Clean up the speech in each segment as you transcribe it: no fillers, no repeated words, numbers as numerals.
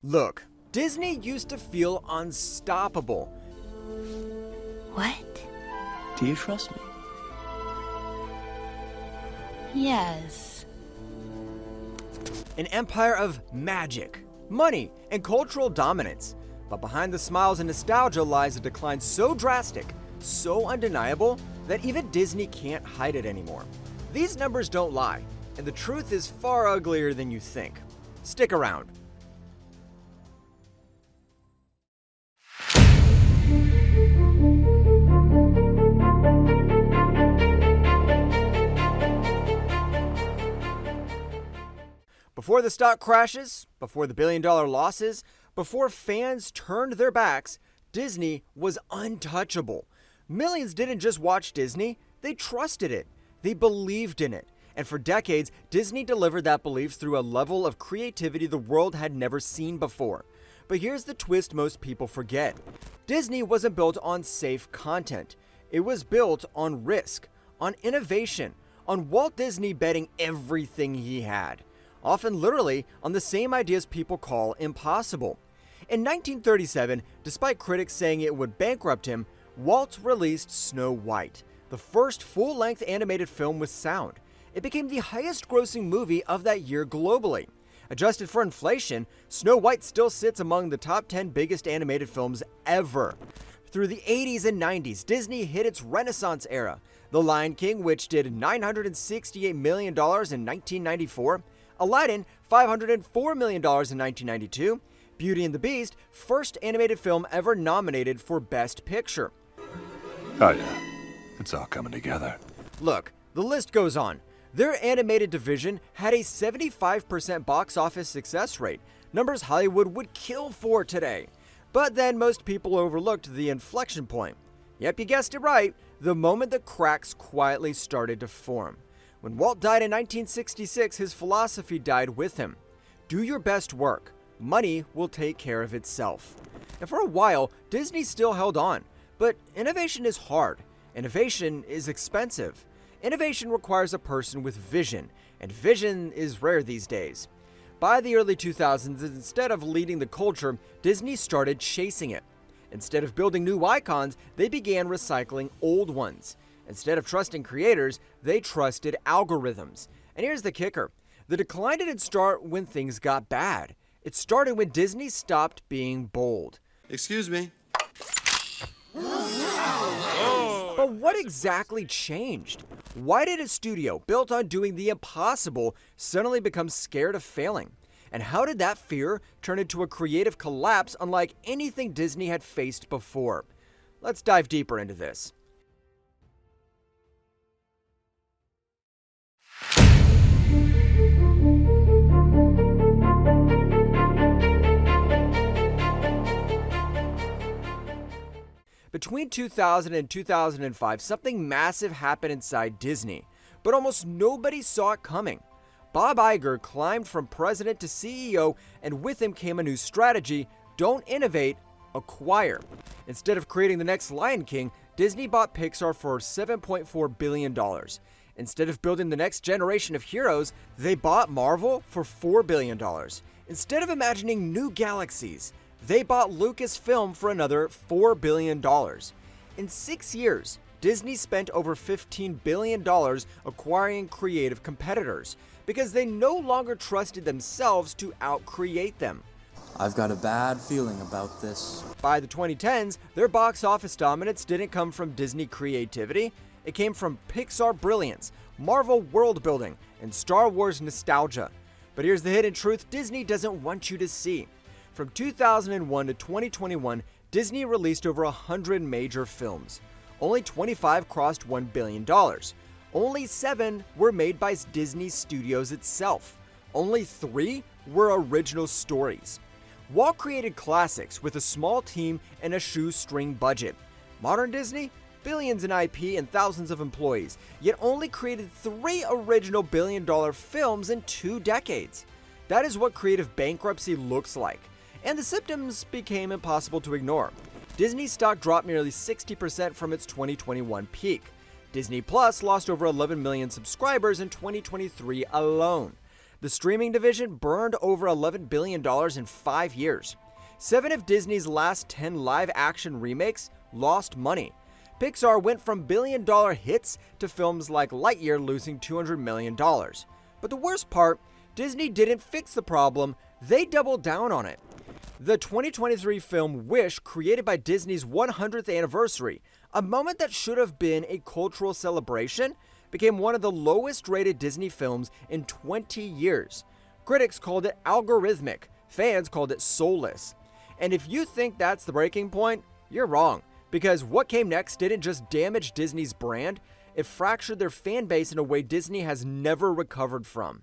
Look, Disney used to feel unstoppable. What? Do you trust me? Yes. An empire of magic, money, and cultural dominance. But behind the smiles and nostalgia lies a decline so drastic, so undeniable, that even Disney can't hide it anymore. These numbers don't lie, and the truth is far uglier than you think. Stick around. Before the stock crashes, before the billion-dollar losses, before fans turned their backs, Disney was untouchable. Millions didn't just watch Disney, they trusted it. They believed in it. And for decades, Disney delivered that belief through a level of creativity the world had never seen before. But here's the twist most people forget. Disney wasn't built on safe content. It was built on risk, on innovation, on Walt Disney betting everything he had. Often literally on the same ideas people call impossible. In 1937, despite critics saying it would bankrupt him, Walt released Snow White, the first full-length animated film with sound. It became the highest-grossing movie of that year globally. Adjusted for inflation, Snow White still sits among the top 10 biggest animated films ever. Through the 80s and 90s, Disney hit its Renaissance era. The Lion King, which did $968 million in 1994, Aladdin, $504 million in 1992, Beauty and the Beast, first animated film ever nominated for Best Picture. Oh yeah, it's all coming together. Look, the list goes on. Their animated division had a 75% box office success rate, numbers Hollywood would kill for today. But then most people overlooked the inflection point. Yep, you guessed it right, the moment the cracks quietly started to form. When Walt died in 1966, his philosophy died with him. Do your best work. Money will take care of itself. And for a while, Disney still held on. But innovation is hard. Innovation is expensive. Innovation requires a person with vision, and vision is rare these days. By the early 2000s, instead of leading the culture, Disney started chasing it. Instead of building new icons, they began recycling old ones. Instead of trusting creators, they trusted algorithms. And here's the kicker. The decline didn't start when things got bad. It started when Disney stopped being bold. Excuse me. But what exactly changed? Why did a studio built on doing the impossible suddenly become scared of failing? And how did that fear turn into a creative collapse unlike anything Disney had faced before? Let's dive deeper into this. Between 2000 and 2005, something massive happened inside Disney, but almost nobody saw it coming. Bob Iger climbed from president to CEO, and with him came a new strategy: don't innovate, acquire. Instead of creating the next Lion King, Disney bought Pixar for $7.4 billion. Instead of building the next generation of heroes, they bought Marvel for $4 billion. Instead of imagining new galaxies, they bought Lucasfilm for another $4 billion. In 6 years, Disney spent over $15 billion acquiring creative competitors because they no longer trusted themselves to outcreate them. I've got a bad feeling about this. By the 2010s, their box office dominance didn't come from Disney creativity. It came from Pixar brilliance, Marvel world building, and Star Wars nostalgia. But here's the hidden truth Disney doesn't want you to see. From 2001 to 2021, Disney released over 100 major films. Only 25 crossed $1 billion. Only 7 were made by Disney Studios itself. Only 3 were original stories. Walt created classics with a small team and a shoestring budget. Modern Disney? Billions in IP and thousands of employees, yet only created 3 original billion-dollar films in 2 decades. That is what creative bankruptcy looks like. And the symptoms became impossible to ignore. Disney stock dropped nearly 60% from its 2021 peak. Disney Plus lost over 11 million subscribers in 2023 alone. The streaming division burned over $11 billion in 5 years. 7 of Disney's last 10 live-action remakes lost money. Pixar went from billion-dollar hits to films like Lightyear losing $200 million. But the worst part, Disney didn't fix the problem, they doubled down on it. The 2023 film Wish, created by Disney's 100th anniversary, a moment that should have been a cultural celebration, became one of the lowest-rated Disney films in 20 years. Critics called it algorithmic, fans called it soulless. And if you think that's the breaking point, you're wrong, because what came next didn't just damage Disney's brand, it fractured their fan base in a way Disney has never recovered from.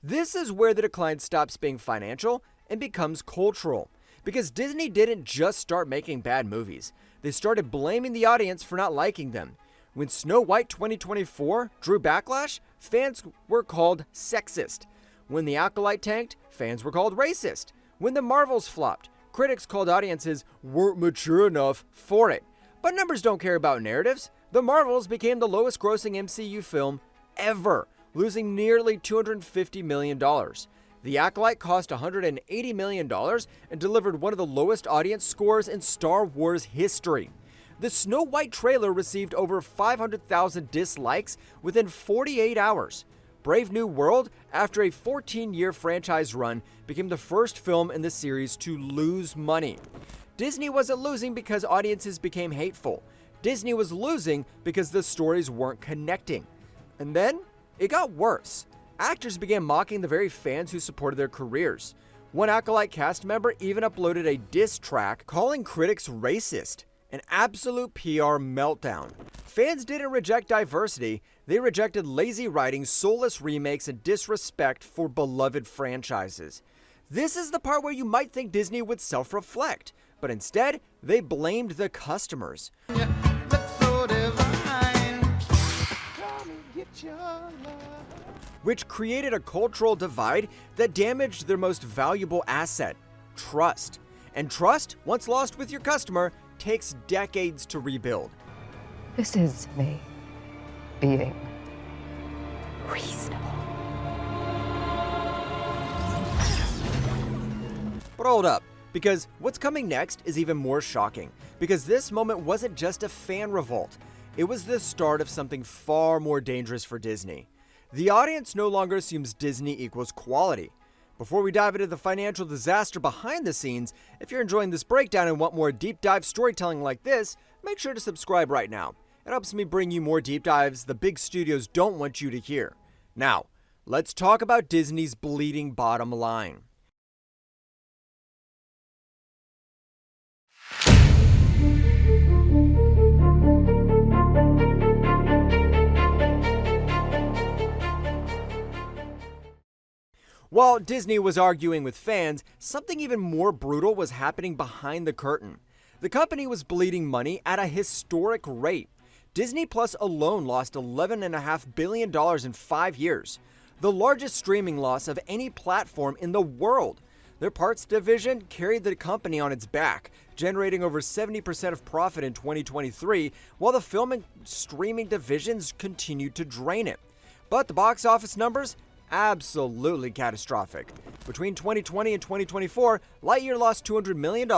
This is where the decline stops being financial and becomes cultural. Because Disney didn't just start making bad movies, they started blaming the audience for not liking them. When Snow White 2024 drew backlash, fans were called sexist. When The Acolyte tanked, fans were called racist. When The Marvels flopped, critics called audiences weren't mature enough for it. But numbers don't care about narratives. The Marvels became the lowest grossing MCU film ever, losing nearly $250 million. The Acolyte cost $180 million and delivered one of the lowest audience scores in Star Wars history. The Snow White trailer received over 500,000 dislikes within 48 hours. Brave New World, after a 14-year franchise run, became the first film in the series to lose money. Disney wasn't losing because audiences became hateful. Disney was losing because the stories weren't connecting. And then, it got worse. Actors began mocking the very fans who supported their careers. One Acolyte cast member even uploaded a diss track calling critics racist. An absolute PR meltdown. Fans didn't reject diversity, they rejected lazy writing, soulless remakes, and disrespect for beloved franchises. This is the part where you might think Disney would self-reflect, but instead, they blamed the customers. Which created a cultural divide that damaged their most valuable asset, trust. And trust, once lost with your customer, takes decades to rebuild. This is me being reasonable. But hold up, because what's coming next is even more shocking, because this moment wasn't just a fan revolt, it was the start of something far more dangerous for Disney. The audience no longer assumes Disney equals quality. Before we dive into the financial disaster behind the scenes, if you're enjoying this breakdown and want more deep dive storytelling like this, make sure to subscribe right now. It helps me bring you more deep dives the big studios don't want you to hear. Now, let's talk about Disney's bleeding bottom line. While Disney was arguing with fans, something even more brutal was happening behind the curtain. The company was bleeding money at a historic rate. Disney Plus alone lost $11.5 billion in 5 years, the largest streaming loss of any platform in the world. Their parts division carried the company on its back, generating over 70% of profit in 2023, while the film and streaming divisions continued to drain it. But the box office numbers? Absolutely catastrophic. Between 2020 and 2024, Lightyear lost $200 million,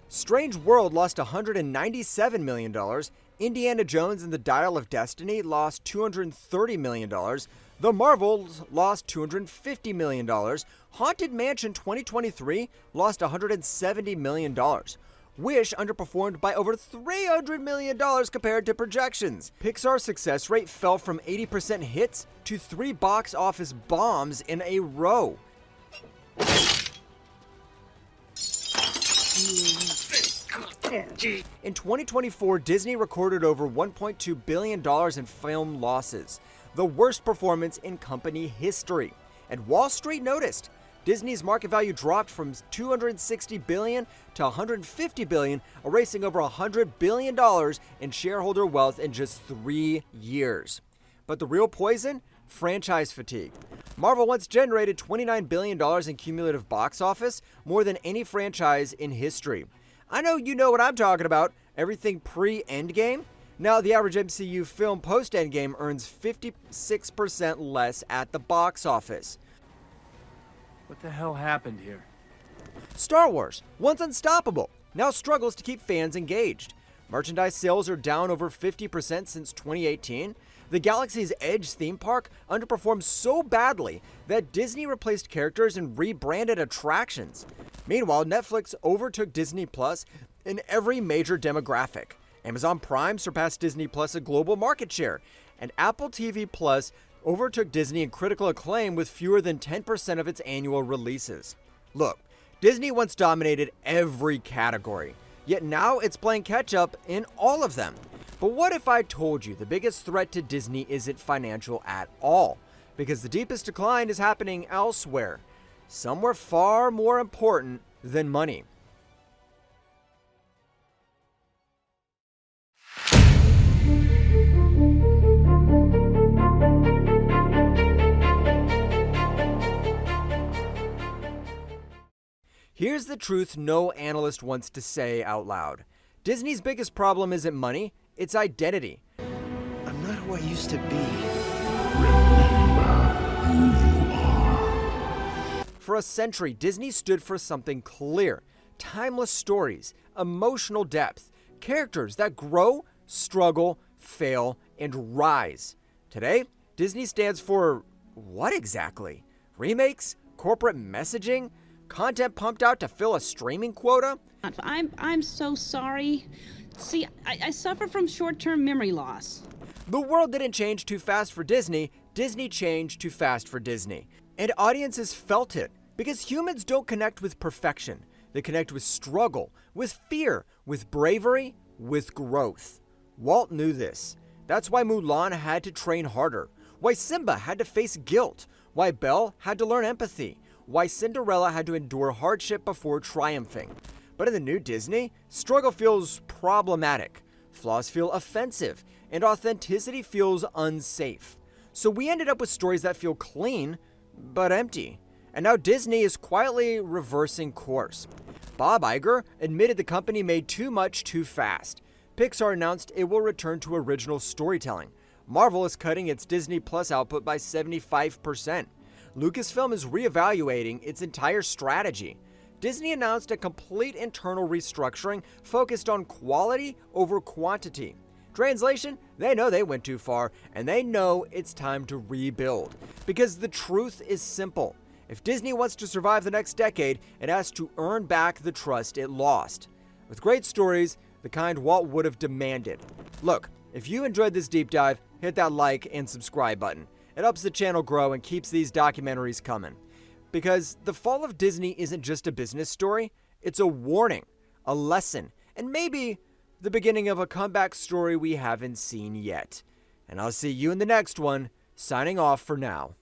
Strange World lost $197 million, Indiana Jones and the Dial of Destiny lost $230 million, The Marvels lost $250 million, Haunted Mansion 2023 lost $170 million. Wish underperformed by over $300 million compared to projections. Pixar's success rate fell from 80% hits to 3 box office bombs in a row. In 2024, Disney recorded over $1.2 billion in film losses, the worst performance in company history. And Wall Street noticed. Disney's market value dropped from $260 billion to $150 billion, erasing over $100 billion in shareholder wealth in just 3 years. But the real poison? franchise fatigue. Marvel once generated $29 billion in cumulative box office, more than any franchise in history. I know you know what I'm talking about, everything pre-Endgame. Now, the average MCU film post-Endgame earns 56% less at the box office. What the hell happened here? Star Wars, once unstoppable, now struggles to keep fans engaged. Merchandise sales are down over 50% since 2018. The Galaxy's Edge theme park underperformed so badly that Disney replaced characters and rebranded attractions. Meanwhile, Netflix overtook Disney Plus in every major demographic. Amazon Prime surpassed Disney Plus a global market share, and Apple TV Plus overtook Disney in critical acclaim with fewer than 10% of its annual releases. Look, Disney once dominated every category, yet now it's playing catch-up in all of them. But what if I told you the biggest threat to Disney isn't financial at all? Because the deepest decline is happening elsewhere, somewhere far more important than money. Here's the truth no analyst wants to say out loud. Disney's biggest problem isn't money, it's identity. I'm not who I used to be. For a century, Disney stood for something clear. Timeless stories, emotional depth, characters that grow, struggle, fail, and rise. Today, Disney stands for what exactly? Remakes? Corporate messaging? Content pumped out to fill a streaming quota? I'm so sorry. See, I suffer from short-term memory loss. The world didn't change too fast for Disney, Disney changed too fast for Disney. And audiences felt it, because humans don't connect with perfection. They connect with struggle, with fear, with bravery, with growth. Walt knew this. That's why Mulan had to train harder, why Simba had to face guilt, why Belle had to learn empathy, why Cinderella had to endure hardship before triumphing. But in the new Disney, struggle feels problematic, flaws feel offensive, and authenticity feels unsafe. So we ended up with stories that feel clean, but empty. And now Disney is quietly reversing course. Bob Iger admitted the company made too much too fast. Pixar announced it will return to original storytelling. Marvel is cutting its Disney Plus output by 75%. Lucasfilm is reevaluating its entire strategy. Disney announced a complete internal restructuring focused on quality over quantity. Translation, they know they went too far, and they know it's time to rebuild. Because the truth is simple. If Disney wants to survive the next decade, it has to earn back the trust it lost. With great stories, the kind Walt would have demanded. Look, if you enjoyed this deep dive, hit that like and subscribe button. It helps the channel grow and keeps these documentaries coming. Because the fall of Disney isn't just a business story, it's a warning, a lesson, and maybe the beginning of a comeback story we haven't seen yet. And I'll see you in the next one, signing off for now.